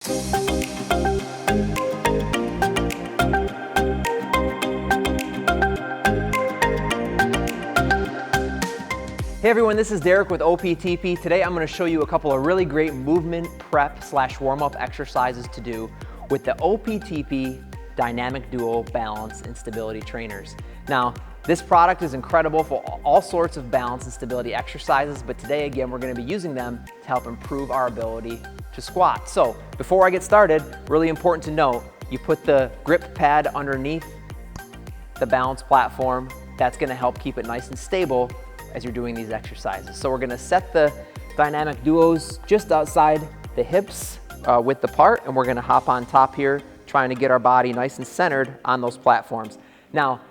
Hey everyone, this is Derek with OPTP. Today I'm going to show you a couple of really great movement prep / warm-up exercises to do with the OPTP Dynamic Duo Balance and Stability Trainers. Now, this product is incredible for all sorts of balance and stability exercises, but today again we're going to be using them to help improve our ability to squat. So before I get started, really important to note, you put the grip pad underneath the balance platform. That's going to help keep it nice and stable as you're doing these exercises. So we're gonna set the dynamic duos just outside the hips width apart, and we're gonna hop on top here, trying to get our body nice and centered on those platforms. Now,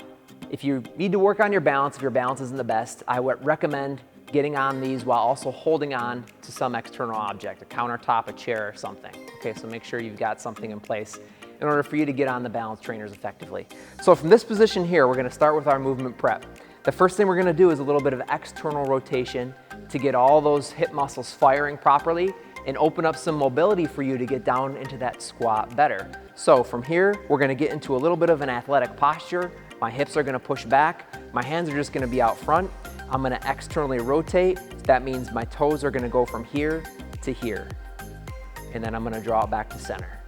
if you need to work on your balance, if your balance isn't the best, I would recommend getting on these while also holding on to some external object, a countertop, a chair, or something. Okay, so make sure you've got something in place in order for you to get on the balance trainers effectively. So from this position here, we're gonna start with our movement prep. The first thing we're gonna do is a little bit of external rotation to get all those hip muscles firing properly and open up some mobility for you to get down into that squat better. So from here, we're gonna get into a little bit of an athletic posture. My hips are gonna push back. My hands are just gonna be out front. I'm gonna externally rotate. That means my toes are gonna go from here to here. And then I'm gonna draw it back to center.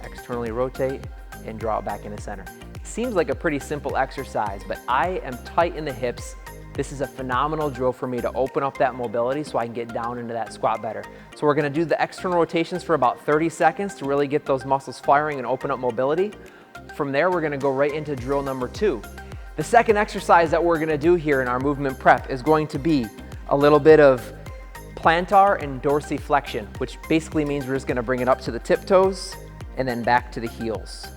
Externally rotate and draw it back into center. Seems like a pretty simple exercise, but I am tight in the hips. This is a phenomenal drill for me to open up that mobility so I can get down into that squat better. So we're gonna do the external rotations for about 30 seconds to really get those muscles firing and open up mobility. From there, we're gonna go right into drill number 2. The second exercise that we're gonna do here in our movement prep is going to be a little bit of plantar and dorsiflexion, which basically means we're just gonna bring it up to the tiptoes and then back to the heels.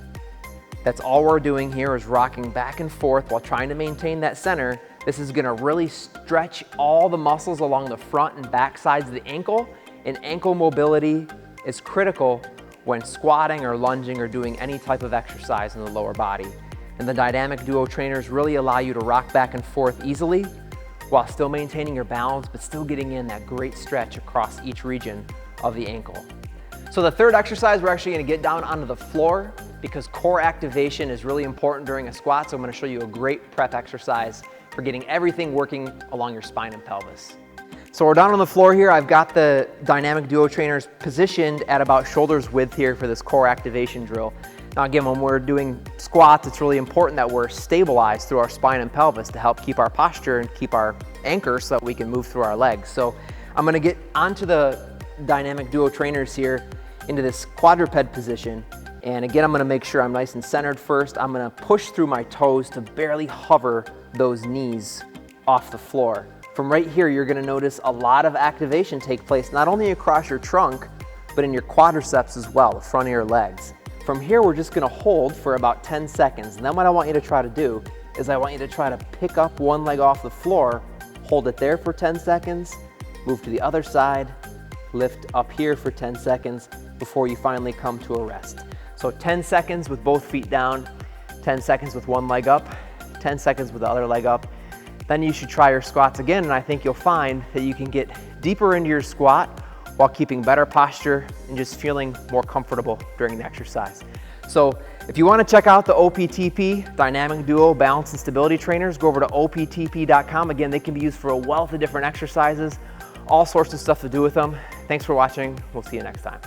That's all we're doing here is rocking back and forth while trying to maintain that center. This is gonna really stretch all the muscles along the front and back sides of the ankle, and ankle mobility is critical when squatting or lunging or doing any type of exercise in the lower body. And the Dynamic Duo trainers really allow you to rock back and forth easily while still maintaining your balance, but still getting in that great stretch across each region of the ankle. So the third exercise, we're actually gonna get down onto the floor because core activation is really important during a squat. So I'm gonna show you a great prep exercise for getting everything working along your spine and pelvis. So we're down on the floor here. I've got the Dynamic Duo trainers positioned at about shoulders width here for this core activation drill. Now again, when we're doing squats, it's really important that we're stabilized through our spine and pelvis to help keep our posture and keep our anchor so that we can move through our legs. So I'm gonna get onto the Dynamic Duo trainers here into this quadruped position. And again, I'm gonna make sure I'm nice and centered first. I'm gonna push through my toes to barely hover those knees off the floor. From right here, you're gonna notice a lot of activation take place, not only across your trunk, but in your quadriceps as well, the front of your legs. From here, we're just gonna hold for about 10 seconds. And then what I want you to try to do is I want you to try to pick up one leg off the floor, hold it there for 10 seconds, move to the other side, lift up here for 10 seconds before you finally come to a rest. So 10 seconds with both feet down, 10 seconds with one leg up, 10 seconds with the other leg up. Then you should try your squats again, and I think you'll find that you can get deeper into your squat while keeping better posture and just feeling more comfortable during the exercise. So if you want to check out the OPTP Dynamic Duo Balance and Stability Trainers, go over to optp.com. Again, they can be used for a wealth of different exercises, all sorts of stuff to do with them. Thanks for watching. We'll see you next time.